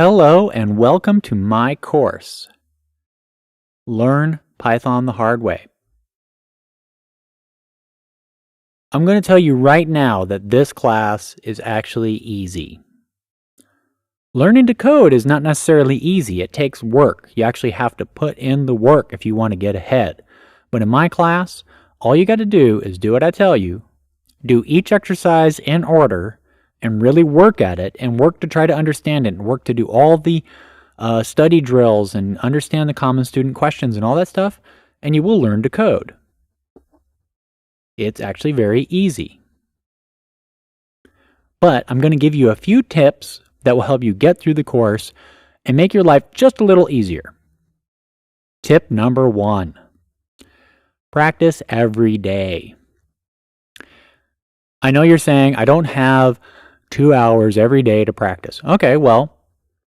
Hello and welcome to my course, Learn Python the Hard Way. I'm going to tell you right now that this class is actually easy. Learning to code is not necessarily easy. It takes work. You actually have to put in the work if you want to get ahead. But in my class, all you got to do is do what I tell you, do each exercise in order, and really work at it and work to try to understand it and work to do all the study drills and understand the common student questions and all that stuff, and you will learn to code. It's actually very easy. But I'm going to give you a few tips that will help you get through the course and make your life just a little easier. Tip number 1. Practice every day. I know you're saying, I don't have 2 hours every day to practice. Okay, well,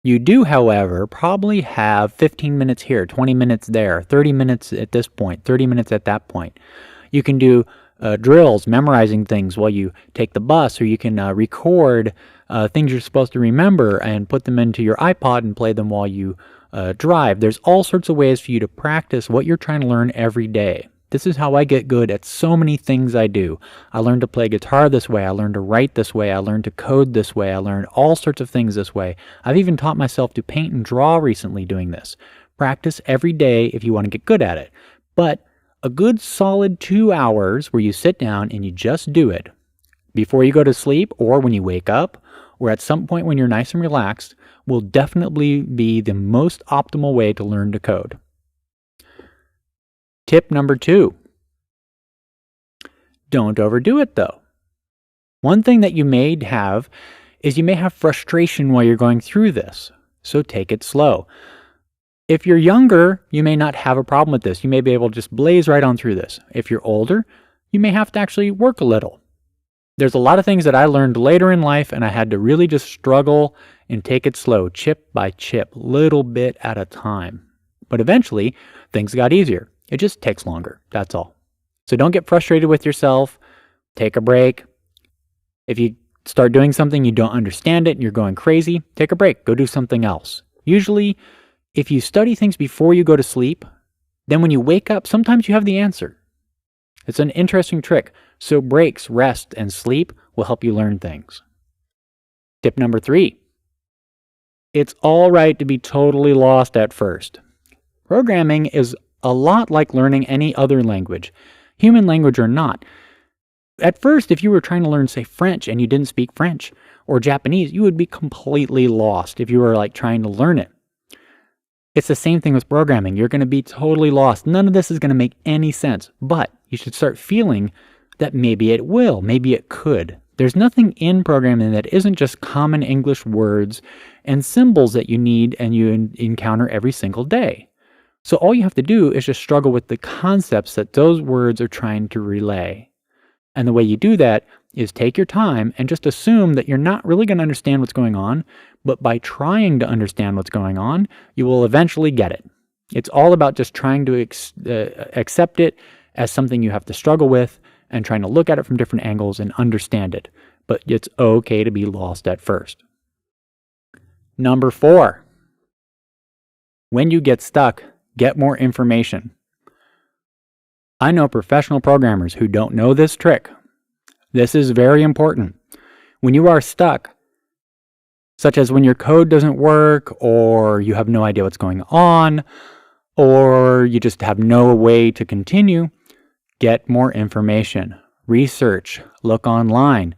you do, however, probably have 15 minutes here, 20 minutes there, 30 minutes at this point, 30 minutes at that point. You can do drills, memorizing things while you take the bus, or you can record things you're supposed to remember and put them into your iPod and play them while you drive. There's all sorts of ways for you to practice what you're trying to learn every day. This is how I get good at so many things I do. I learned to play guitar this way. I learned to write this way. I learned to code this way. I learned all sorts of things this way. I've even taught myself to paint and draw recently doing this. Practice every day if you want to get good at it. But a good solid 2 hours where you sit down and you just do it before you go to sleep or when you wake up or at some point when you're nice and relaxed will definitely be the most optimal way to learn to code. Tip number 2. Don't overdo it though. One thing that you may have is you may have frustration while you're going through this, so take it slow. If you're younger, you may not have a problem with this. You may be able to just blaze right on through this. If you're older, you may have to actually work a little. There's a lot of things that I learned later in life, and I had to really just struggle and take it slow, chip by chip, little bit at a time. But eventually, things got easier. It just takes longer, that's all. So don't get frustrated with yourself. Take a break. If you start doing something you don't understand it and you're going crazy, take a break. Go do something else. Usually, if you study things before you go to sleep, then when you wake up, sometimes you have the answer. It's an interesting trick. So breaks, rest, and sleep will help you learn things. Tip number 3. It's all right to be totally lost at first. Programming is a lot like learning any other language, human language or not. At first, if you were trying to learn, say, French and you didn't speak French or Japanese, you would be completely lost if you were like trying to learn it. It's the same thing with programming. You're going to be totally lost. None of this is going to make any sense, but you should start feeling that maybe it will, maybe it could. There's nothing in programming that isn't just common English words and symbols that you need and you encounter every single day. So all you have to do is just struggle with the concepts that those words are trying to relay. And the way you do that is take your time and just assume that you're not really going to understand what's going on, but by trying to understand what's going on, you will eventually get it. It's all about just trying to accept it as something you have to struggle with and trying to look at it from different angles and understand it. But it's okay to be lost at first. Number 4. When you get stuck, get more information. I know professional programmers who don't know this trick. This is very important. When you are stuck, such as when your code doesn't work, or you have no idea what's going on, or you just have no way to continue, get more information. Research, look online,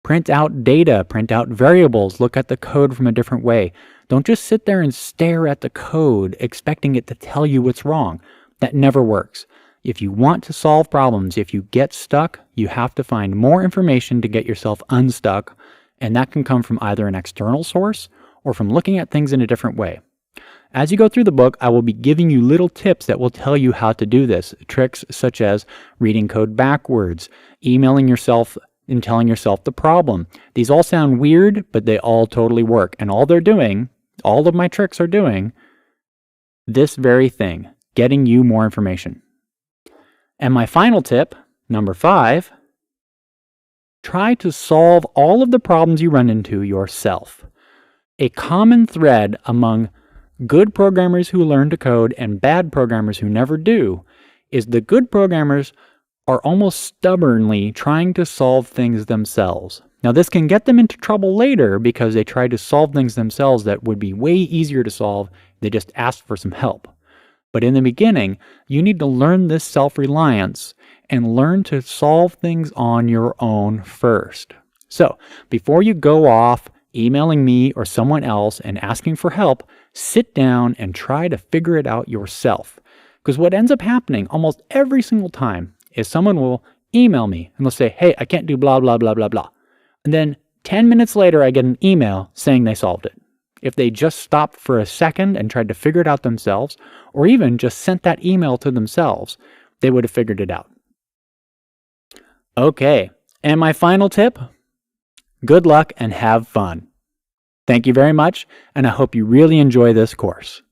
print out data, print out variables, look at the code from a different way. Don't just sit there and stare at the code expecting it to tell you what's wrong. That never works. If you want to solve problems, if you get stuck, you have to find more information to get yourself unstuck, and that can come from either an external source or from looking at things in a different way. As you go through the book, I will be giving you little tips that will tell you how to do this. Tricks such as reading code backwards, emailing yourself and telling yourself the problem. These all sound weird, but they all totally work. And all they're doing, all of my tricks are doing this very thing, getting you more information. And my final tip, number 5, try to solve all of the problems you run into yourself. a common thread among good programmers who learn to code and bad programmers who never do is the good programmers are almost stubbornly trying to solve things themselves. Now, this can get them into trouble later because they try to solve things themselves that would be way easier to solve if they just asked for some help. But in the beginning, you need to learn this self-reliance and learn to solve things on your own first. So, before you go off emailing me or someone else and asking for help, sit down and try to figure it out yourself. Because what ends up happening almost every single time is someone will email me and they'll say, hey, I can't do blah, blah, blah, blah, blah. And then 10 minutes later, I get an email saying they solved it. If they just stopped for a second and tried to figure it out themselves, or even just sent that email to themselves, they would have figured it out. Okay, and my final tip, good luck and have fun. Thank you very much, and I hope you really enjoy this course.